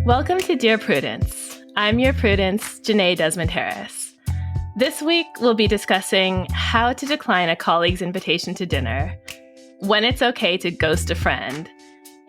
Welcome to Dear Prudence. I'm your Prudence, Jenée Desmond-Harris. This week, we'll be discussing how to decline a colleague's invitation to dinner, when it's okay to ghost a friend,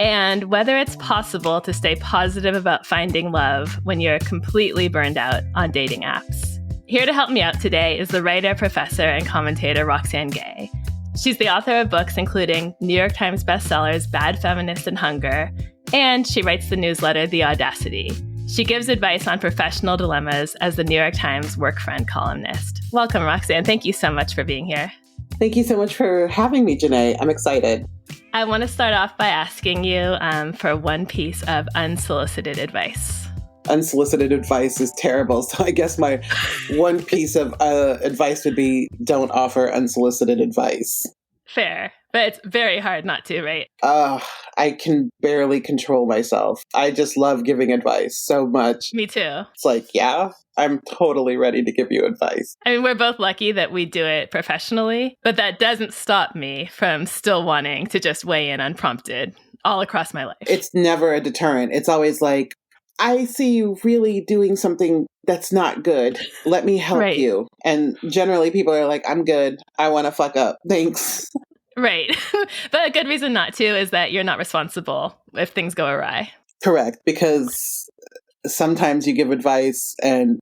and whether it's possible to stay positive about finding love when you're completely burned out on dating apps. Here to help me out today is the writer, professor, and commentator Roxane Gay. She's the author of books including New York Times bestsellers Bad Feminist and Hunger, and she writes the newsletter The Audacity. She gives advice on professional dilemmas as the New York Times work friend columnist. Welcome, Roxane. Thank you so much for being here. Thank you so much for having me, Jenée. I'm excited. I want to start off by asking you for one piece of unsolicited advice. Unsolicited advice is terrible. So I guess my one piece of advice would be don't offer unsolicited advice. Fair, but it's very hard not to, right? I can barely control myself. I just love giving advice so much. Me too. It's like, yeah, I'm totally ready to give you advice. I mean, we're both lucky that we do it professionally, but that doesn't stop me from still wanting to just weigh in unprompted all across my life. It's never a deterrent. It's always like, I see you really doing something that's not good. Let me help you. And generally people are like, I'm good. I want to fuck up. Thanks. Right. But a good reason not to is that you're not responsible if things go awry. Correct. Because sometimes you give advice and,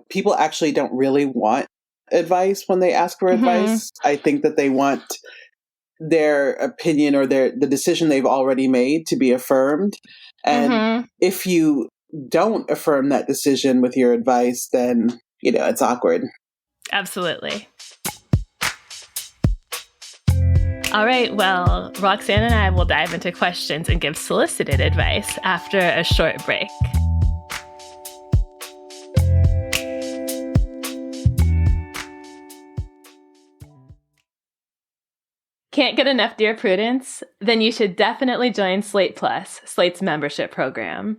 people actually don't really want advice when they ask for advice. I think that they want their opinion or the decision they've already made to be affirmed. And if you don't affirm that decision with your advice, then, it's awkward. Absolutely. All right, well, Roxane and I will dive into questions and give solicited advice after a short break. Can't get enough Dear Prudence? Then you should definitely join Slate Plus, Slate's membership program.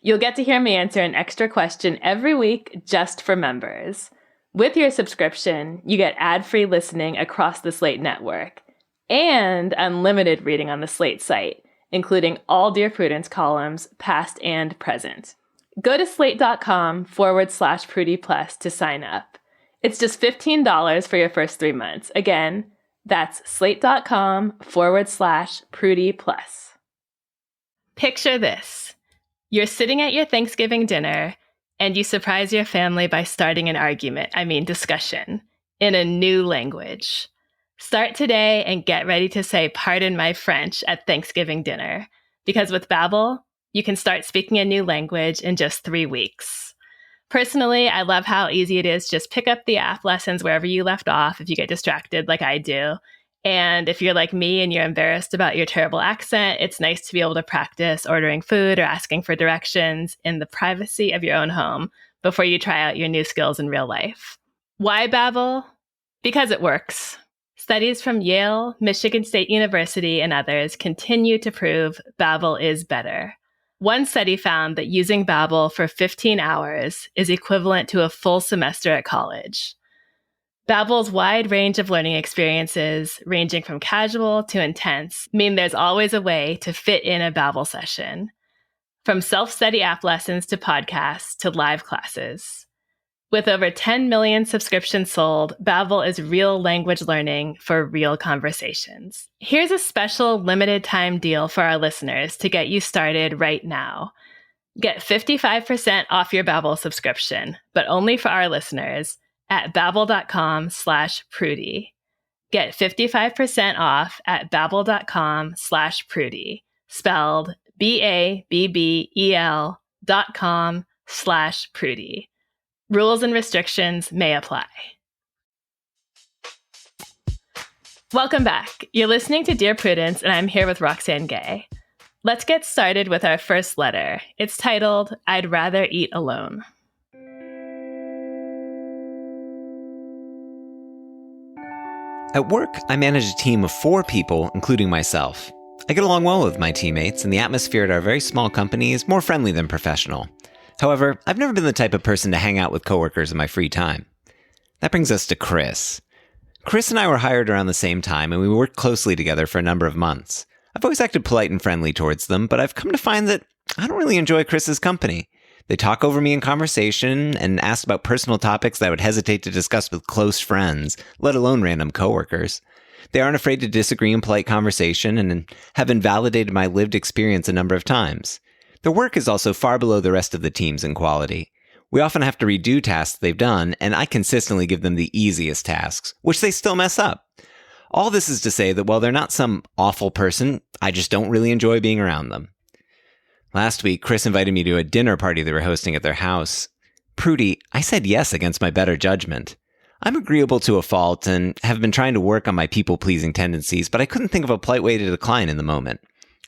You'll get to hear me answer an extra question every week just for members. With your subscription, you get ad-free listening across the Slate network and unlimited reading on the Slate site, including all Dear Prudence columns, past and present. Go to slate.com/Prudie Plus to sign up. It's just $15 for your first 3 months. Again, that's slate.com/Prudie Plus. Picture this. You're sitting at your Thanksgiving dinner and you surprise your family by starting an argument, discussion, in a new language. Start today and get ready to say, "Pardon my French," at Thanksgiving dinner. Because with Babbel, you can start speaking a new language in just 3 weeks. Personally, I love how easy it is. Just pick up the app lessons wherever you left off if you get distracted like I do. And if you're like me and you're embarrassed about your terrible accent, it's nice to be able to practice ordering food or asking for directions in the privacy of your own home before you try out your new skills in real life. Why Babbel? Because it works. Studies from Yale, Michigan State University, and others continue to prove Babbel is better. One study found that using Babbel for 15 hours is equivalent to a full semester at college. Babbel's wide range of learning experiences, ranging from casual to intense, mean there's always a way to fit in a Babbel session. From self-study app lessons to podcasts to live classes. With over 10 million subscriptions sold, Babbel is real language learning for real conversations. Here's a special limited time deal for our listeners to get you started right now. Get 55% off your Babbel subscription, but only for our listeners at babbel.com/Prudie. Get 55% off at babbel.com/Prudie, spelled BABBEL.com/Prudie. Rules and restrictions may apply. Welcome back. You're listening to Dear Prudence, and I'm here with Roxane Gay. Let's get started with our first letter. It's titled, "I'd Rather Eat Alone." At work, I manage a team of 4 people, including myself. I get along well with my teammates, and the atmosphere at our very small company is more friendly than professional. However, I've never been the type of person to hang out with coworkers in my free time. That brings us to Chris. Chris and I were hired around the same time, and we worked closely together for a number of months. I've always acted polite and friendly towards them, but I've come to find that I don't really enjoy Chris's company. They talk over me in conversation and ask about personal topics that I would hesitate to discuss with close friends, let alone random coworkers. They aren't afraid to disagree in polite conversation and have invalidated my lived experience a number of times. Their work is also far below the rest of the teams in quality. We often have to redo tasks they've done, and I consistently give them the easiest tasks, which they still mess up. All this is to say that while they're not some awful person, I just don't really enjoy being around them. Last week, Chris invited me to a dinner party they were hosting at their house. Prudie, I said yes against my better judgment. I'm agreeable to a fault and have been trying to work on my people-pleasing tendencies, but I couldn't think of a polite way to decline in the moment.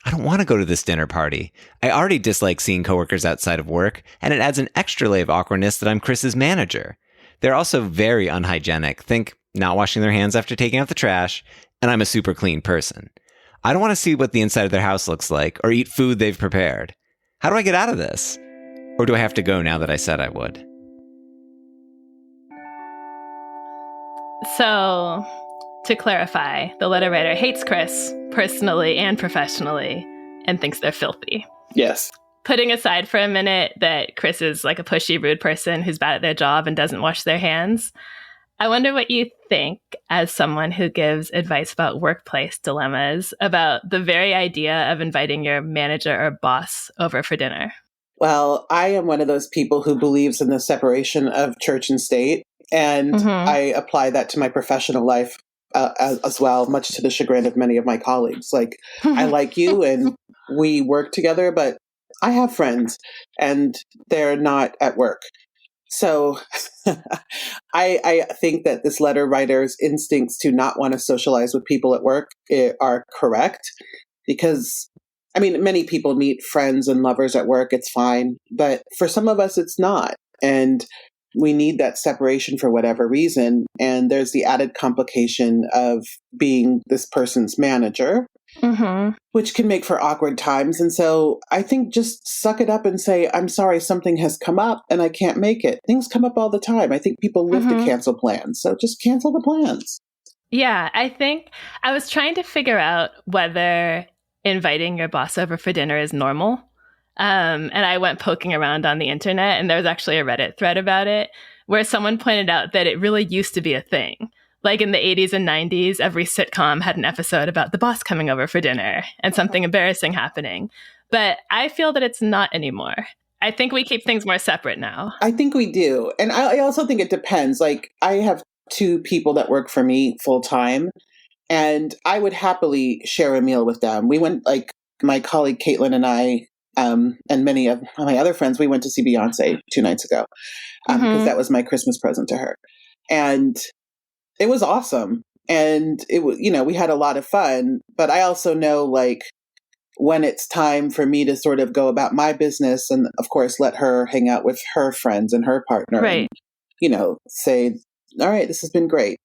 I don't want to go to this dinner party. I already dislike seeing coworkers outside of work, and it adds an extra layer of awkwardness that I'm Chris's manager. They're also very unhygienic. Think not washing their hands after taking out the trash, and I'm a super clean person. I don't want to see what the inside of their house looks like or eat food they've prepared. How do I get out of this? Or do I have to go now that I said I would? So, to clarify, the letter writer hates Chris personally and professionally and thinks they're filthy. Yes. Putting aside for a minute that Chris is like a pushy, rude person who's bad at their job and doesn't wash their hands, I wonder what you think, as someone who gives advice about workplace dilemmas, about the very idea of inviting your manager or boss over for dinner. Well, I am one of those people who believes in the separation of church and state, and I apply that to my professional life as well, much to the chagrin of many of my colleagues. Like, I like you and we work together, but I have friends and they're not at work. So I think that this letter writer's instincts to not want to socialize with people at work are correct, because, I mean, many people meet friends and lovers at work. It's fine. But for some of us, it's not. And we need that separation for whatever reason. And there's the added complication of being this person's manager, which can make for awkward times. And so I think just suck it up and say, I'm sorry, something has come up and I can't make it. Things come up all the time. I think people live to cancel plans. So just cancel the plans. Yeah, I think I was trying to figure out whether inviting your boss over for dinner is normal. And I went poking around on the internet, and there was actually a Reddit thread about it where someone pointed out that it really used to be a thing. Like in the 80s and 90s, every sitcom had an episode about the boss coming over for dinner and something embarrassing happening. But I feel that it's not anymore. I think we keep things more separate now. I think we do. And I also think it depends. Like, I have 2 people that work for me full time, and I would happily share a meal with them. We went, like, my colleague Caitlin and I, and many of my other friends, we went to see Beyonce 2 nights ago, because that was my Christmas present to her. And it was awesome. And it was, you know, we had a lot of fun, but I also know, like, when it's time for me to sort of go about my business and, of course, let her hang out with her friends and her partner, right, and, you know, say, all right, this has been great.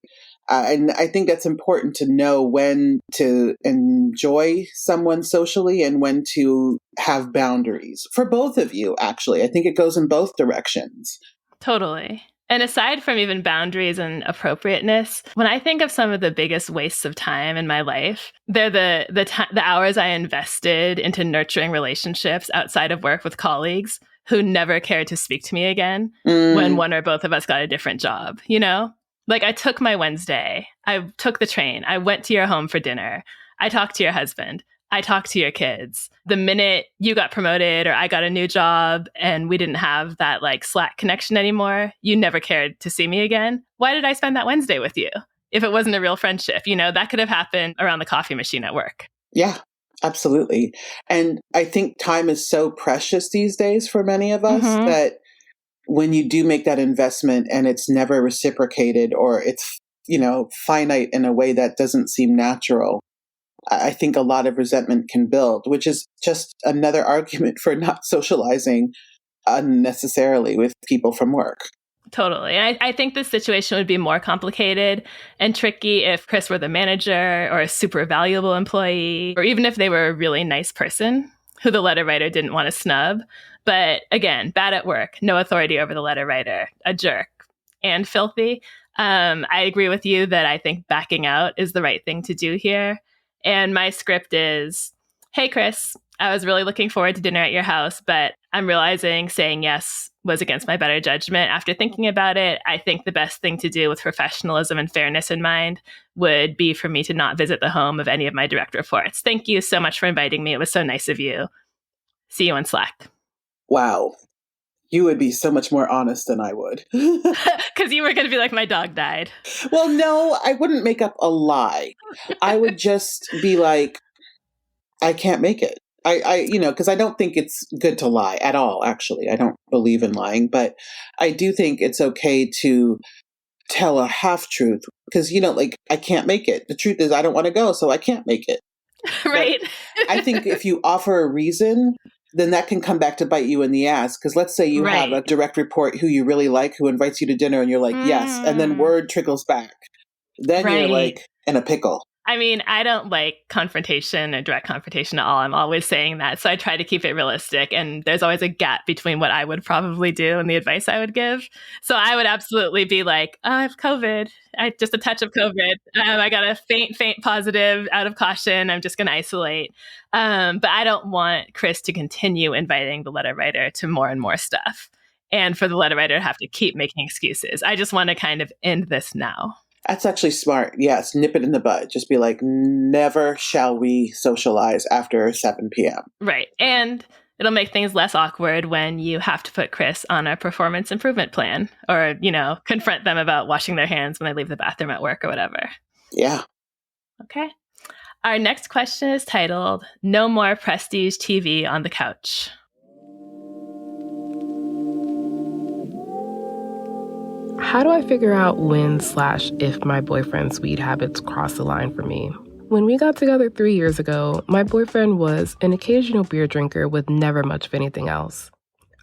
And I think that's important to know when to enjoy someone socially and when to have boundaries for both of you, actually. I think it goes in both directions. Totally. And aside from even boundaries and appropriateness, when I think of some of the biggest wastes of time in my life, they're the hours I invested into nurturing relationships outside of work with colleagues who never cared to speak to me again when one or both of us got a different job, you know? Like, I took my Wednesday, I took the train, I went to your home for dinner, I talked to your husband, I talked to your kids. The minute you got promoted or I got a new job and we didn't have that like Slack connection anymore, you never cared to see me again. Why did I spend that Wednesday with you? If it wasn't a real friendship, you know, that could have happened around the coffee machine at work. Yeah, absolutely. And I think time is so precious these days for many of us that when you do make that investment and it's never reciprocated, or it's, you know, finite in a way that doesn't seem natural, I think a lot of resentment can build, which is just another argument for not socializing unnecessarily with people from work. Totally. And I think this situation would be more complicated and tricky if Chris were the manager or a super valuable employee, or even if they were a really nice person who the letter writer didn't want to snub. But again, bad at work, no authority over the letter writer, a jerk, and filthy. I agree with you that I think backing out is the right thing to do here. And my script is, hey, Chris, I was really looking forward to dinner at your house, but I'm realizing saying yes was against my better judgment. After thinking about it, I think the best thing to do with professionalism and fairness in mind would be for me to not visit the home of any of my direct reports. Thank you so much for inviting me. It was so nice of you. See you on Slack. Wow. You would be so much more honest than I would. Because you were going to be like, my dog died. Well, no, I wouldn't make up a lie. I would just be like, I can't make it. Because I don't think it's good to lie at all, actually. I don't believe in lying, but I do think it's okay to tell a half truth because, I can't make it. The truth is I don't want to go, so I can't make it. Right. I think if you offer a reason, then that can come back to bite you in the ass. Because let's say you have a direct report who you really like, who invites you to dinner and you're like, yes. And then word trickles back. Then you're like in a pickle. I mean, I don't like confrontation or direct confrontation at all. I'm always saying that. So I try to keep it realistic. And there's always a gap between what I would probably do and the advice I would give. So I would absolutely be like, I have COVID. Just a touch of COVID. I got a faint positive out of caution. I'm just going to isolate. But I don't want Chris to continue inviting the letter writer to more and more stuff. And for the letter writer to have to keep making excuses. I just want to kind of end this now. That's actually smart. Yes, nip it in the bud. Just be like, never shall we socialize after 7 p.m. Right. And it'll make things less awkward when you have to put Chris on a performance improvement plan or, confront them about washing their hands when they leave the bathroom at work or whatever. Yeah. Okay. Our next question is titled, No More Prestige TV on the Couch. How do I figure out when/if my boyfriend's weed habits cross the line for me? When we got together 3 years ago, my boyfriend was an occasional beer drinker with never much of anything else.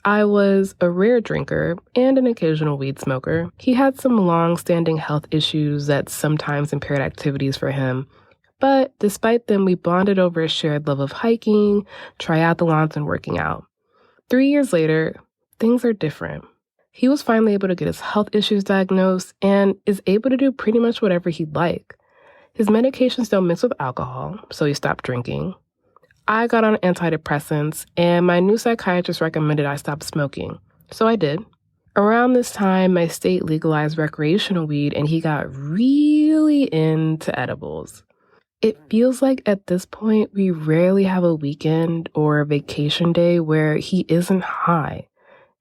I was a rare drinker and an occasional weed smoker. He had some long-standing health issues that sometimes impaired activities for him. But despite them, we bonded over a shared love of hiking, triathlons, and working out. 3 years later, things are different. He was finally able to get his health issues diagnosed and is able to do pretty much whatever he'd like. His medications don't mix with alcohol, so he stopped drinking. I got on antidepressants, and my new psychiatrist recommended I stop smoking, so I did. Around this time, my state legalized recreational weed, and he got really into edibles. It feels like at this point, we rarely have a weekend or a vacation day where he isn't high.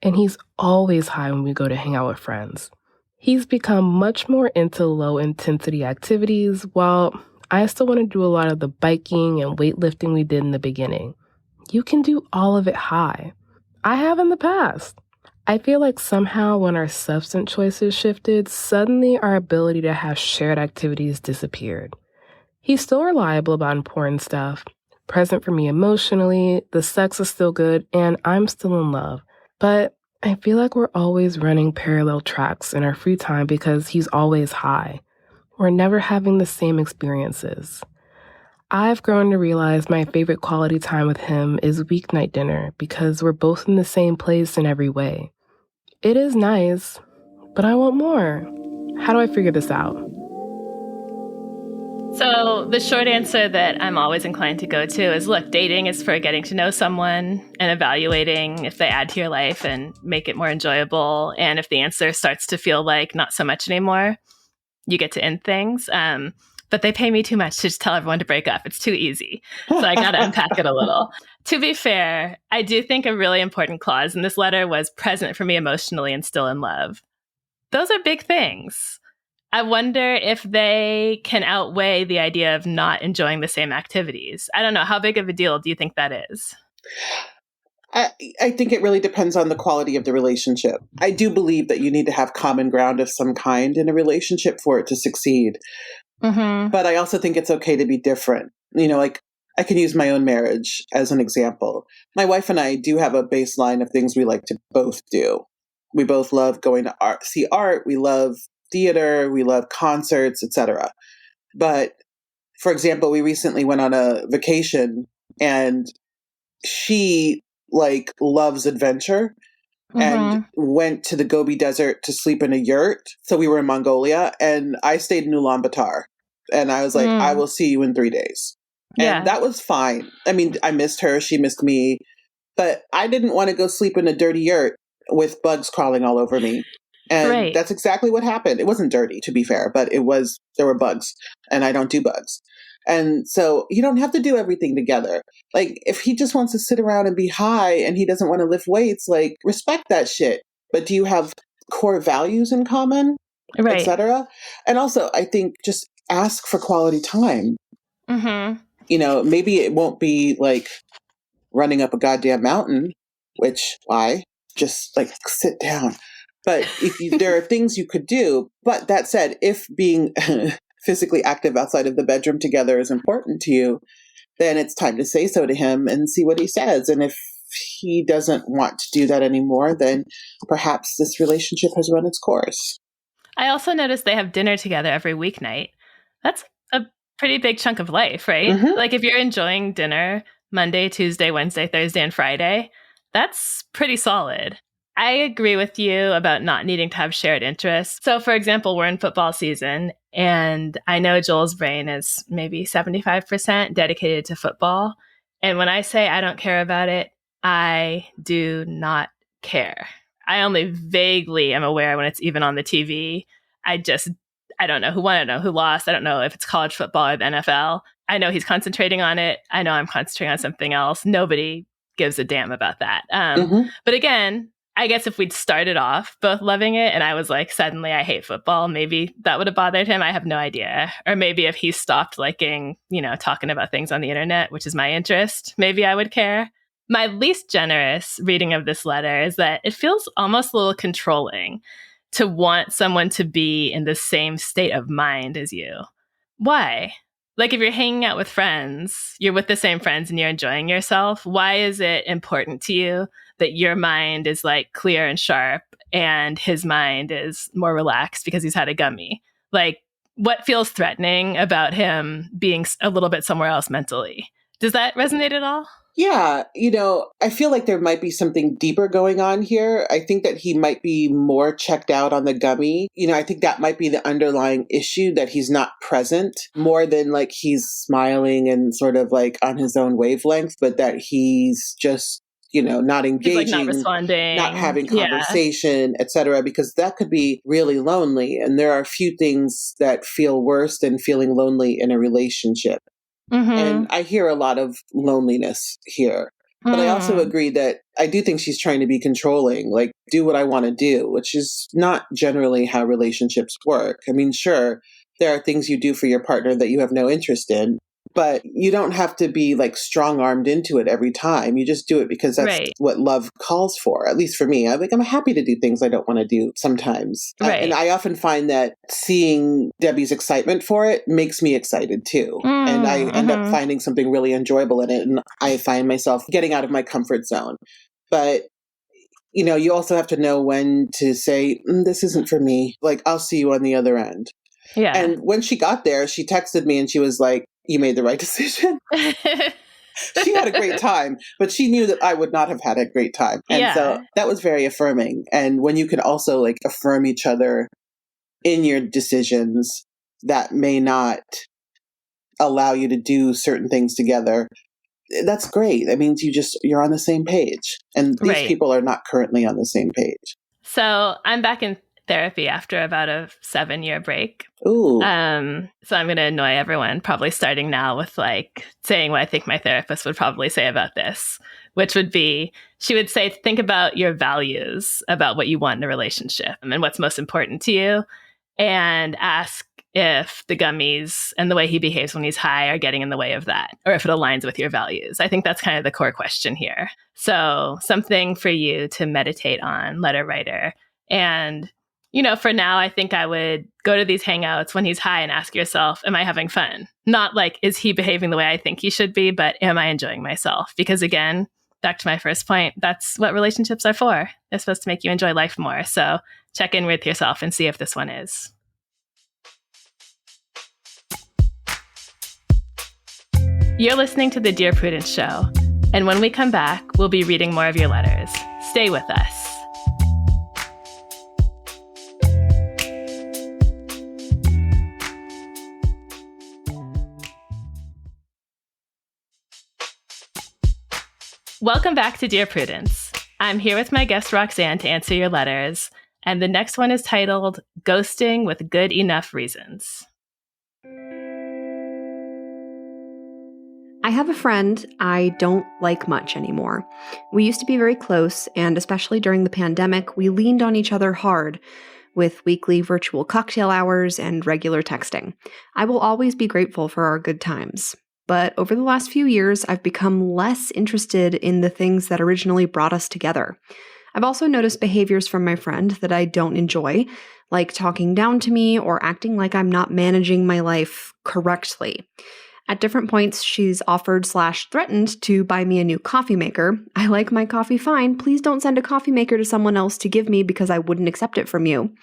And he's always high when we go to hang out with friends. He's become much more into low-intensity activities, while I still want to do a lot of the biking and weightlifting we did in the beginning. You can do all of it high. I have in the past. I feel like somehow when our substance choices shifted, suddenly our ability to have shared activities disappeared. He's still reliable about important stuff, present for me emotionally, the sex is still good, and I'm still in love. But I feel like we're always running parallel tracks in our free time because he's always high. We're never having the same experiences. I've grown to realize my favorite quality time with him is weeknight dinner because we're both in the same place in every way. It is nice, but I want more. How do I figure this out? So the short answer that I'm always inclined to go to is, look, dating is for getting to know someone and evaluating if they add to your life and make it more enjoyable. And if the answer starts to feel like not so much anymore, you get to end things. But they pay me too much to just tell everyone to break up. It's too easy. So I got to unpack it a little. To be fair, I do think a really important clause in this letter was present for me emotionally and still in love. Those are big things. I wonder if they can outweigh the idea of not enjoying the same activities. I don't know. How big of a deal do you think that is? I think it really depends on the quality of the relationship. I do believe that you need to have common ground of some kind in a relationship for it to succeed. Mm-hmm. But I also think it's okay to be different. I can use my own marriage as an example. My wife and I do have a baseline of things we like to both do. We both love going to see art. We love theater, we love concerts, etc. But for example, we recently went on a vacation and she loves adventure and went to the Gobi Desert to sleep in a yurt. So we were in Mongolia and I stayed in Ulaanbaatar and I was like, I will see you in 3 days. And that was fine. I mean, I missed her. She missed me. But I didn't want to go sleep in a dirty yurt with bugs crawling all over me. And that's exactly what happened. It wasn't dirty, to be fair, but there were bugs, and I don't do bugs. And so you don't have to do everything together. Like, if he just wants to sit around and be high and he doesn't want to lift weights, like, respect that shit. But do you have core values in common, etc.? And also, I think just ask for quality time. You know, maybe it won't be like running up a goddamn mountain, which, why? Just like sit down. But there are things you could do. But that said, if being physically active outside of the bedroom together is important to you, then it's time to say so to him and see what he says. And if he doesn't want to do that anymore, then perhaps this relationship has run its course. I also noticed they have dinner together every weeknight. That's a pretty big chunk of life, right? Like, if you're enjoying dinner Monday, Tuesday, Wednesday, Thursday, and Friday, that's pretty solid. I agree with you about not needing to have shared interests. So, for example, we're in football season, and I know Joel's brain is maybe 75% dedicated to football. And when I say I don't care about it, I do not care. I only vaguely am aware when it's even on the TV. I don't know who won, I don't know who lost. I don't know if it's college football or the NFL. I know he's concentrating on it. I know I'm concentrating on something else. Nobody gives a damn about that. But again, I guess if we'd started off both loving it and I was like, suddenly I hate football, maybe that would have bothered him. I have no idea. Or maybe if he stopped liking, talking about things on the internet, which is my interest, maybe I would care. My least generous reading of this letter is that it feels almost a little controlling to want someone to be in the same state of mind as you. Why? Like, if you're hanging out with friends, you're with the same friends and you're enjoying yourself, why is it important to you that your mind is like clear and sharp and his mind is more relaxed because he's had a gummy? Like, what feels threatening about him being a little bit somewhere else mentally? Does that resonate at all? Yeah, I feel like there might be something deeper going on here. I think that he might be more checked out on the gummy. I think that might be the underlying issue, that he's not present more than like he's smiling and sort of like on his own wavelength, but that he's just, not engaging, he's like not responding, not having conversation, etc., because that could be really lonely. And there are a few things that feel worse than feeling lonely in a relationship. And I hear a lot of loneliness here. But I also agree that I do think she's trying to be controlling, like, do what I want to do, which is not generally how relationships work. I mean, sure, there are things you do for your partner that you have no interest in, but you don't have to be like strong-armed into it every time. You just do it because that's what love calls for. At least for me, I'm happy to do things I don't want to do sometimes. And I often find that seeing Debbie's excitement for it makes me excited too. And I end up finding something really enjoyable in it. And I find myself getting out of my comfort zone. But you also have to know when to say, this isn't for me. Like, I'll see you on the other end. Yeah. And when she got there, she texted me and she was like, you made the right decision. She had a great time, but she knew that I would not have had a great time. And so that was very affirming. And when you can also like affirm each other in your decisions that may not allow you to do certain things together, that's great. That means you're on the same page. And these people are not currently on the same page. So I'm back in therapy after about a 7-year break. Ooh. So I'm going to annoy everyone, probably starting now with like saying what I think my therapist would probably say about this, which would be, she would say, think about your values about what you want in a relationship and what's most important to you, and ask if the gummies and the way he behaves when he's high are getting in the way of that, or if it aligns with your values. I think that's kind of the core question here. So something for you to meditate on, letter writer. And for now, I think I would go to these hangouts when he's high and ask yourself, am I having fun? Not like, is he behaving the way I think he should be, but am I enjoying myself? Because again, back to my first point, that's what relationships are for. They're supposed to make you enjoy life more. So check in with yourself and see if this one is. You're listening to The Dear Prudence Show. And when we come back, we'll be reading more of your letters. Stay with us. Welcome back to Dear Prudence. I'm here with my guest Roxane to answer your letters, and the next one is titled Ghosting with Good Enough Reasons. I have a friend I don't like much anymore. We used to be very close, and especially during the pandemic, we leaned on each other hard with weekly virtual cocktail hours and regular texting. I will always be grateful for our good times. But over the last few years, I've become less interested in the things that originally brought us together. I've also noticed behaviors from my friend that I don't enjoy, like talking down to me or acting like I'm not managing my life correctly. At different points, she's offered/threatened to buy me a new coffee maker. I like my coffee fine. Please don't send a coffee maker to someone else to give me because I wouldn't accept it from you.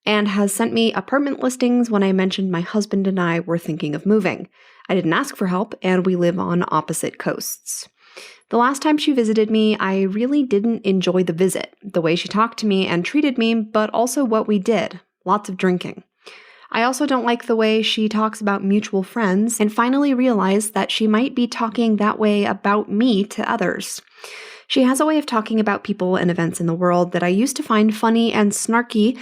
And has sent me apartment listings when I mentioned my husband and I were thinking of moving. I didn't ask for help, and we live on opposite coasts. The last time she visited me, I really didn't enjoy the visit, the way she talked to me and treated me, but also what we did, lots of drinking. I also don't like the way she talks about mutual friends, and finally realized that she might be talking that way about me to others. She has a way of talking about people and events in the world that I used to find funny and snarky,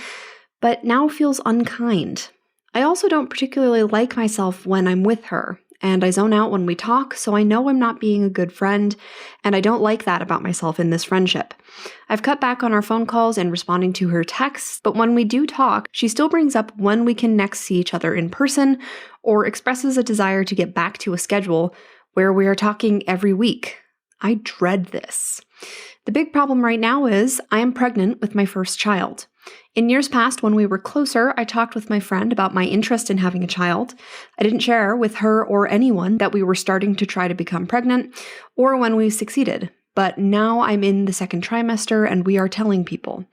but now feels unkind. I also don't particularly like myself when I'm with her, and I zone out when we talk, so I know I'm not being a good friend, and I don't like that about myself in this friendship. I've cut back on our phone calls and responding to her texts, but when we do talk, she still brings up when we can next see each other in person, or expresses a desire to get back to a schedule where we are talking every week. I dread this. The big problem right now is I am pregnant with my first child. In years past, when we were closer, I talked with my friend about my interest in having a child. I didn't share with her or anyone that we were starting to try to become pregnant, or when we succeeded. But now I'm in the second trimester and we are telling people.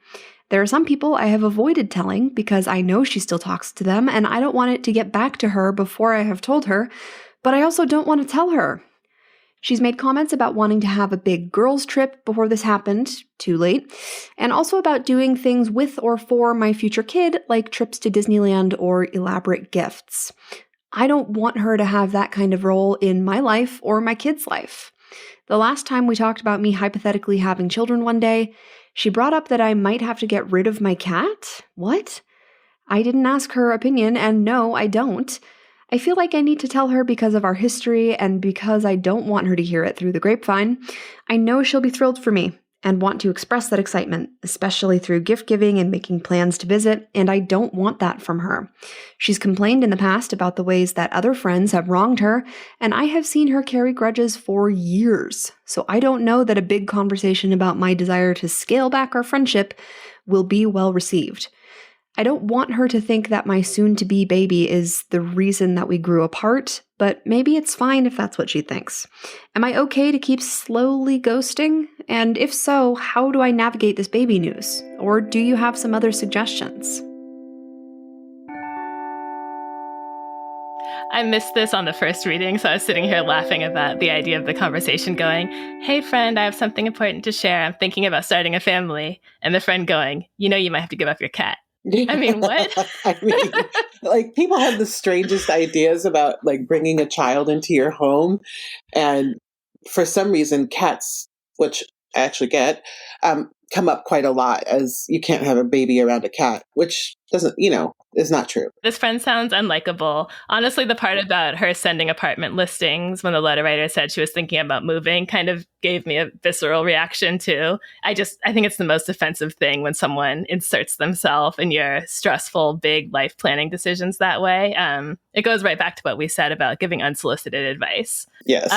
There are some people I have avoided telling because I know she still talks to them and I don't want it to get back to her before I have told her, but I also don't want to tell her. She's made comments about wanting to have a big girls' trip before this happened, too late, and also about doing things with or for my future kid, like trips to Disneyland or elaborate gifts. I don't want her to have that kind of role in my life or my kid's life. The last time we talked about me hypothetically having children one day, she brought up that I might have to get rid of my cat? What? I didn't ask her opinion, and no, I don't. I feel like I need to tell her because of our history and because I don't want her to hear it through the grapevine. I know she'll be thrilled for me and want to express that excitement, especially through gift giving and making plans to visit, and I don't want that from her. She's complained in the past about the ways that other friends have wronged her, and I have seen her carry grudges for years, so I don't know that a big conversation about my desire to scale back our friendship will be well received. I don't want her to think that my soon-to-be baby is the reason that we grew apart, but maybe it's fine if that's what she thinks. Am I okay to keep slowly ghosting? And if so, how do I navigate this baby news? Or do you have some other suggestions? I missed this on the first reading, so I was sitting here laughing about the idea of the conversation going, hey friend, I have something important to share. I'm thinking about starting a family. And the friend going, you know, you might have to give up your cat. I mean, what? I mean, like, people have the strangest ideas about, like, bringing a child into your home. And for some reason, cats, which I actually get, come up quite a lot as you can't have a baby around a cat, which doesn't, is not true. This friend sounds unlikable. Honestly, the part about her sending apartment listings when the letter writer said she was thinking about moving kind of gave me a visceral reaction too. I think it's the most offensive thing when someone inserts themselves in your stressful, big life planning decisions that way. It goes right back to what we said about giving unsolicited advice. Yes.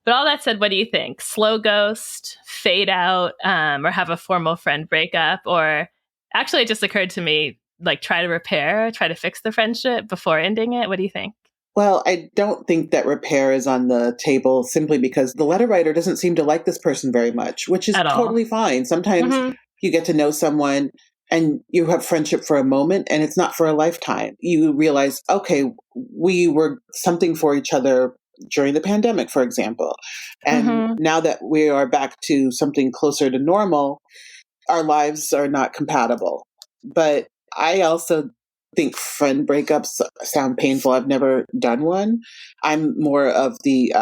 But all that said, what do you think? Slow ghost, fade out, or have a formal friend breakup? Or actually, it just occurred to me, like, try to fix the friendship before ending it? What do you think? Well, I don't think that repair is on the table simply because the letter writer doesn't seem to like this person very much, which is totally fine. Sometimes you get to know someone and you have friendship for a moment and it's not for a lifetime. You realize, okay, we were something for each other during the pandemic, for example. And now that we are back to something closer to normal, our lives are not compatible. But I also think friend breakups sound painful. I've never done one. I'm more of the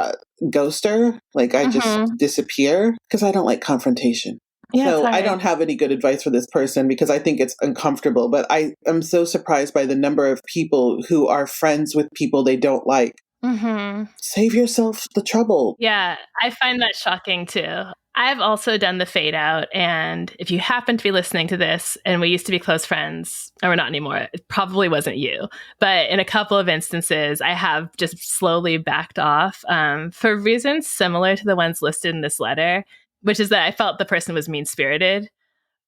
ghoster. Like I just disappear because I don't like confrontation. Yeah, so I don't have any good advice for this person because I think it's uncomfortable. But I am so surprised by the number of people who are friends with people they don't like. Save yourself the trouble. Yeah, I find that shocking too. I've also done the fade out. And if you happen to be listening to this and we used to be close friends, or we're not anymore, it probably wasn't you. But in a couple of instances, I have just slowly backed off for reasons similar to the ones listed in this letter, which is that I felt the person was mean-spirited,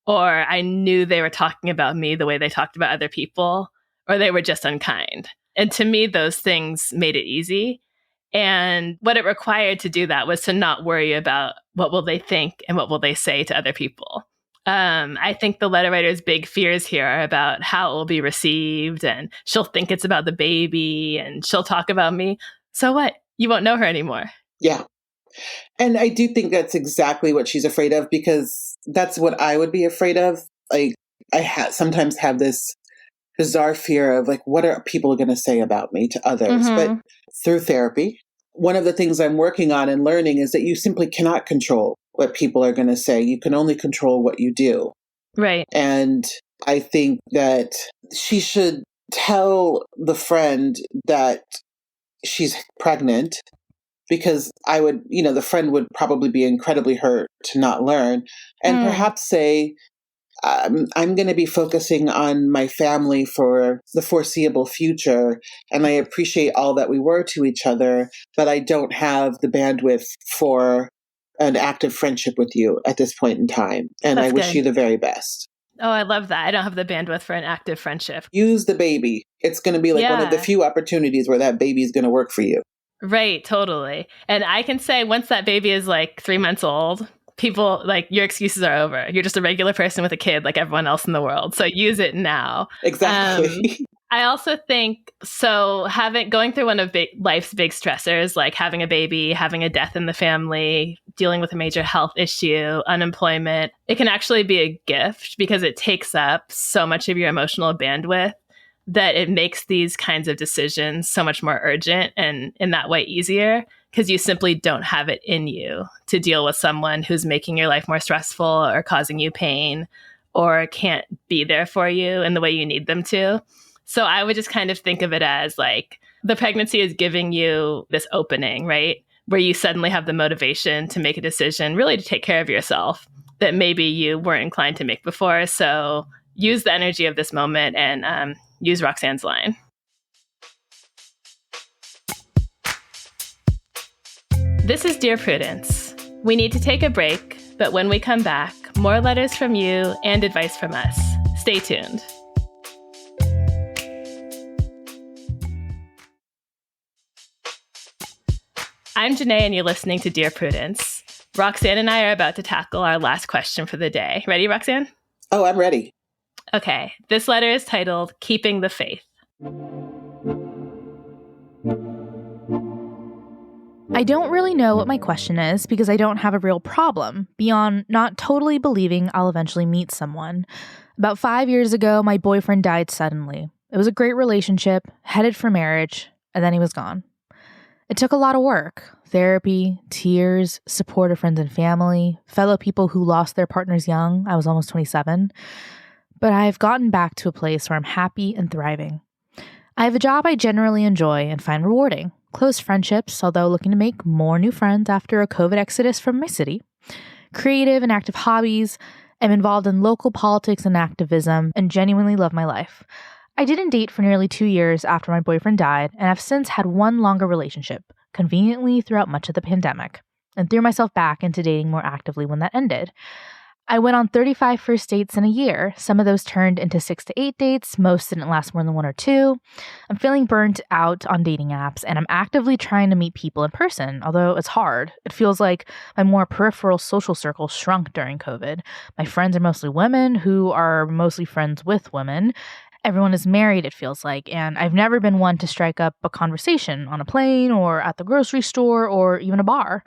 or I knew they were talking about me the way they talked about other people, or they were just unkind. And to me, those things made it easy. And what it required to do that was to not worry about what will they think and what will they say to other people. I think the letter writer's big fears here are about how it will be received, and she'll think it's about the baby, and she'll talk about me. So what? You won't know her anymore. Yeah. And I do think that's exactly what she's afraid of, because that's what I would be afraid of. Like, I sometimes have this bizarre fear of, like, what are people going to say about me to others? But through therapy, one of the things I'm working on and learning is that you simply cannot control what people are going to say. You can only control what you do. Right. And I think that she should tell the friend that she's pregnant, because the friend would probably be incredibly hurt to not learn, and perhaps say, I'm going to be focusing on my family for the foreseeable future, and I appreciate all that we were to each other, but I don't have the bandwidth for an active friendship with you at this point in time, and I wish you the very best. Oh, I love that. I don't have the bandwidth for an active friendship. Use the baby. It's going to be like one of the few opportunities where that baby is going to work for you. Right, totally. And I can say once that baby is like 3 months old, people, like, your excuses are over. You're just a regular person with a kid like everyone else in the world. So use it now. Exactly. I also think, going through one of life's big stressors, like having a baby, having a death in the family, dealing with a major health issue, unemployment, it can actually be a gift because it takes up so much of your emotional bandwidth that it makes these kinds of decisions so much more urgent and in that way easier, because you simply don't have it in you to deal with someone who's making your life more stressful or causing you pain or can't be there for you in the way you need them to. So I would just kind of think of it as like the pregnancy is giving you this opening, right? Where you suddenly have the motivation to make a decision, really to take care of yourself that maybe you weren't inclined to make before. So use the energy of this moment and use Roxane's line. This is Dear Prudence. We need to take a break, but when we come back, more letters from you and advice from us. Stay tuned. I'm Jenée, and you're listening to Dear Prudence. Roxane and I are about to tackle our last question for the day. Ready, Roxane? Oh, I'm ready. Okay. This letter is titled Keeping the Faith. I don't really know what my question is because I don't have a real problem beyond not totally believing I'll eventually meet someone. About 5 years ago, my boyfriend died suddenly. It was a great relationship, headed for marriage, and then he was gone. It took a lot of work, therapy, tears, support of friends and family, fellow people who lost their partners young. I was almost 27. But I've gotten back to a place where I'm happy and thriving. I have a job I generally enjoy and find rewarding. Close friendships, although looking to make more new friends after a COVID exodus from my city. Creative and active hobbies. I'm involved in local politics and activism and genuinely love my life. I didn't date for nearly 2 years after my boyfriend died, and have since had one longer relationship, conveniently throughout much of the pandemic, and threw myself back into dating more actively when that ended. I went on 35 first dates in a year. Some of those turned into 6 to 8 dates. Most didn't last more than 1 or 2. I'm feeling burnt out on dating apps, and I'm actively trying to meet people in person, although it's hard. It feels like my more peripheral social circle shrunk during COVID. My friends are mostly women who are mostly friends with women. Everyone is married, it feels like, and I've never been one to strike up a conversation on a plane or at the grocery store or even a bar.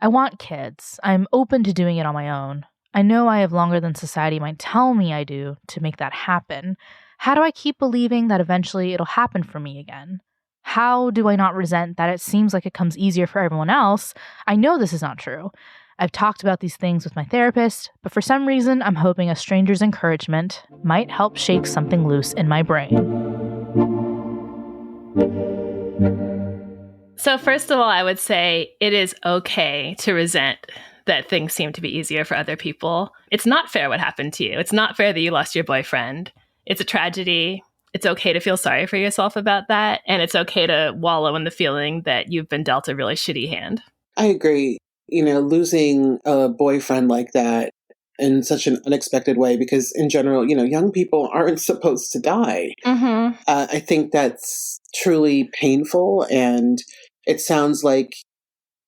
I want kids. I'm open to doing it on my own. I know I have longer than society might tell me I do to make that happen. How do I keep believing that eventually it'll happen for me again? How do I not resent that it seems like it comes easier for everyone else? I know this is not true. I've talked about these things with my therapist, but for some reason, I'm hoping a stranger's encouragement might help shake something loose in my brain. So first of all, I would say it is okay to resent that things seem to be easier for other people. It's not fair what happened to you. It's not fair that you lost your boyfriend. It's a tragedy. It's okay to feel sorry for yourself about that. And it's okay to wallow in the feeling that you've been dealt a really shitty hand. I agree. Losing a boyfriend like that in such an unexpected way, because in general, young people aren't supposed to die. Mm-hmm. I think that's truly painful. And it sounds like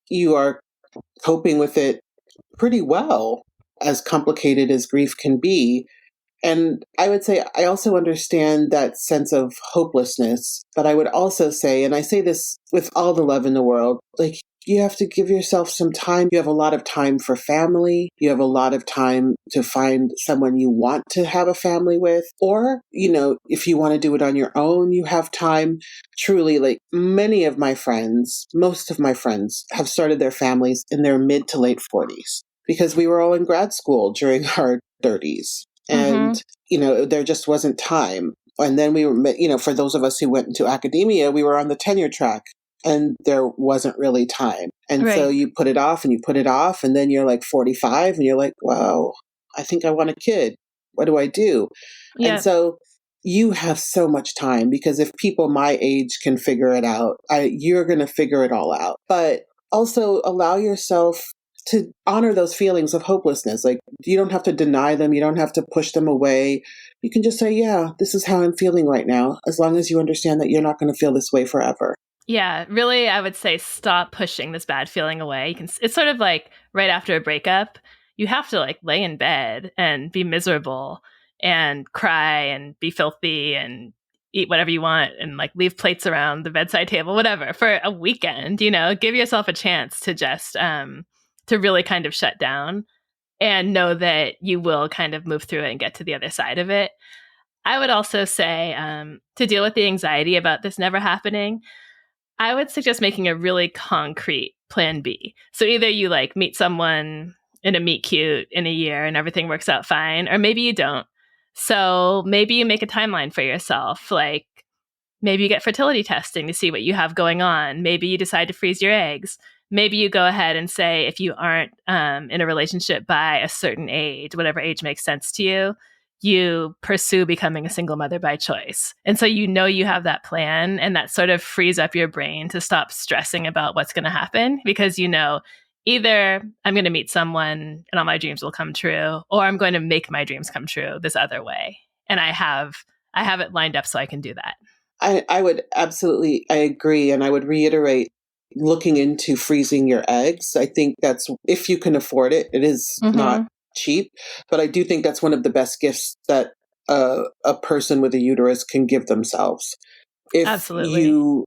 you are coping with it pretty well, as complicated as grief can be. And I would say I also understand that sense of hopelessness, but I would also say, and I say this with all the love in the world, like, you have to give yourself some time. You have a lot of time for family. You have a lot of time to find someone you want to have a family with. Or, if you want to do it on your own, you have time. Truly, like many of my friends, most of my friends have started their families in their mid to late 40s because we were all in grad school during our 30s. And, there just wasn't time. And then we were, for those of us who went into academia, we were on the tenure track. And there wasn't really time. And so you put it off and you put it off. And then you're like 45 and you're like, wow, I think I want a kid. What do I do? Yeah. And so you have so much time, because if people my age can figure it out, you're going to figure it all out. But also allow yourself to honor those feelings of hopelessness. Like, you don't have to deny them. You don't have to push them away. You can just say, yeah, this is how I'm feeling right now, as long as you understand that you're not going to feel this way forever. Yeah, really, I would say stop pushing this bad feeling away. It's sort of like right after a breakup, you have to like lay in bed and be miserable and cry and be filthy and eat whatever you want and like leave plates around the bedside table, whatever, for a weekend. Give yourself a chance to just to really kind of shut down and know that you will kind of move through it and get to the other side of it. I would also say to deal with the anxiety about this never happening, I would suggest making a really concrete plan B. So either you like meet someone in a meet cute in a year and everything works out fine, or maybe you don't. So maybe you make a timeline for yourself. Like maybe you get fertility testing to see what you have going on. Maybe you decide to freeze your eggs. Maybe you go ahead and say, if you aren't in a relationship by a certain age, whatever age makes sense to you, you pursue becoming a single mother by choice. And so you have that plan, and that sort of frees up your brain to stop stressing about what's going to happen, because either I'm going to meet someone and all my dreams will come true, or I'm going to make my dreams come true this other way. And I have it lined up so I can do that. I would absolutely, I agree. And I would reiterate, looking into freezing your eggs. I think that's, if you can afford it, it is not cheap, but I do think that's one of the best gifts that a person with a uterus can give themselves. If Absolutely. you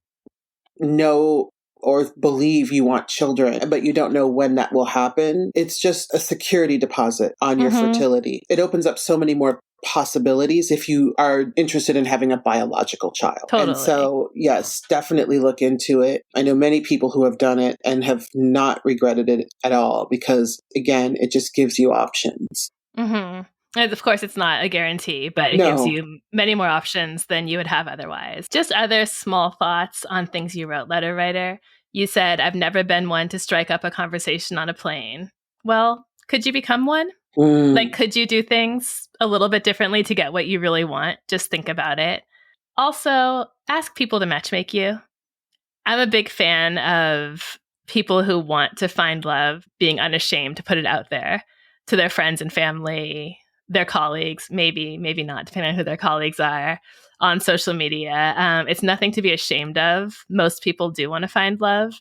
know or believe you want children, but you don't know when that will happen, it's just a security deposit on your fertility. It opens up so many more possibilities if you are interested in having a biological child. Totally. And so, yes, definitely look into it. I know many people who have done it and have not regretted it at all, because again, it just gives you options. And of course, it's not a guarantee, but it gives you many more options than you would have otherwise. Just other small thoughts on things you wrote, letter writer. You said, I've never been one to strike up a conversation on a plane. Well, could you become one? Like, could you do things a little bit differently to get what you really want? Just think about it. Also, ask people to matchmake you. I'm a big fan of people who want to find love being unashamed to put it out there to their friends and family, their colleagues, maybe not, depending on who their colleagues are, on social media. It's nothing to be ashamed of. Most people do want to find love.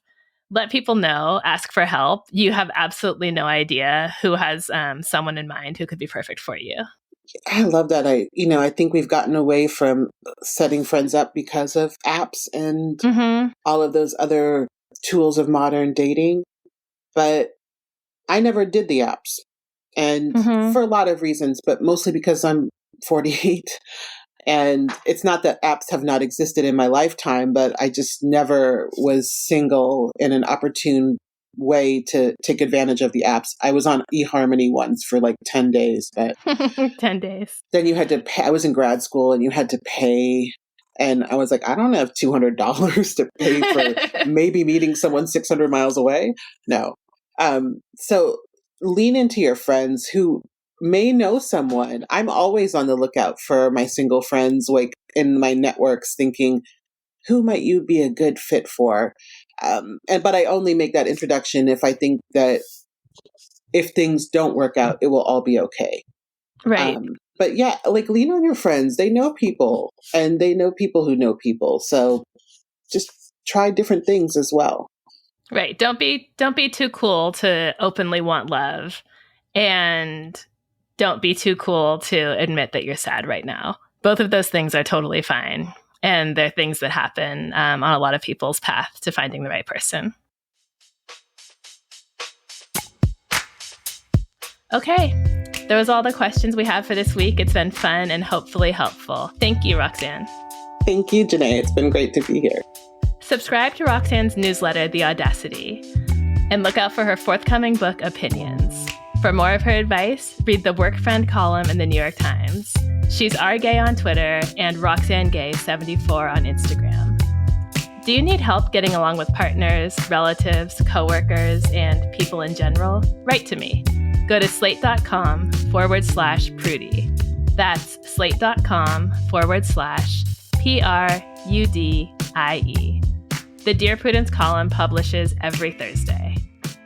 Let people know, ask for help. You have absolutely no idea who has someone in mind who could be perfect for you. I love that. I think we've gotten away from setting friends up because of apps and all of those other tools of modern dating. But I never did the apps. And for a lot of reasons, but mostly because I'm 48 And it's not that apps have not existed in my lifetime, but I just never was single in an opportune way to take advantage of the apps. I was on eHarmony once for like 10 days, but 10 days. Then you had to pay. I was in grad school and you had to pay. And I was like, I don't have $200 to pay for maybe meeting someone 600 miles away. No. So lean into your friends who may know someone. I'm always on the lookout for my single friends, like in my networks, thinking, who might you be a good fit for? But I only make that introduction if I think that if things don't work out, it will all be okay. Right. But yeah, like lean on your friends. They know people and they know people who know people. So just try different things as well. Right. Don't be too cool to openly want love, and don't be too cool to admit that you're sad right now. Both of those things are totally fine. And they're things that happen on a lot of people's path to finding the right person. Okay. That was all the questions we have for this week. It's been fun and hopefully helpful. Thank you, Roxane. Thank you, Jenée. It's been great to be here. Subscribe to Roxane's newsletter, The Audacity, and look out for her forthcoming book, Opinions. For more of her advice, read the Work Friend column in the New York Times. She's R-Gay on Twitter and Roxane Gay 74 on Instagram. Do you need help getting along with partners, relatives, coworkers, and people in general? Write to me. Go to slate.com/Prudie. That's slate.com/PRUDIE. The Dear Prudence column publishes every Thursday.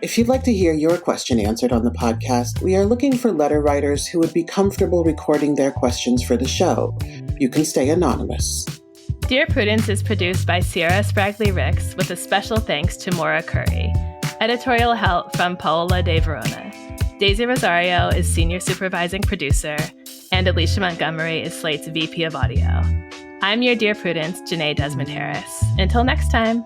If you'd like to hear your question answered on the podcast, we are looking for letter writers who would be comfortable recording their questions for the show. You can stay anonymous. Dear Prudence is produced by Sierra Spragley Ricks with a special thanks to Maura Currie. Editorial help from Paola De Verona. Daisy Rosario is senior supervising producer, and Alicia Montgomery is Slate's VP of audio. I'm your Dear Prudence, Jenée Desmond-Harris. Until next time.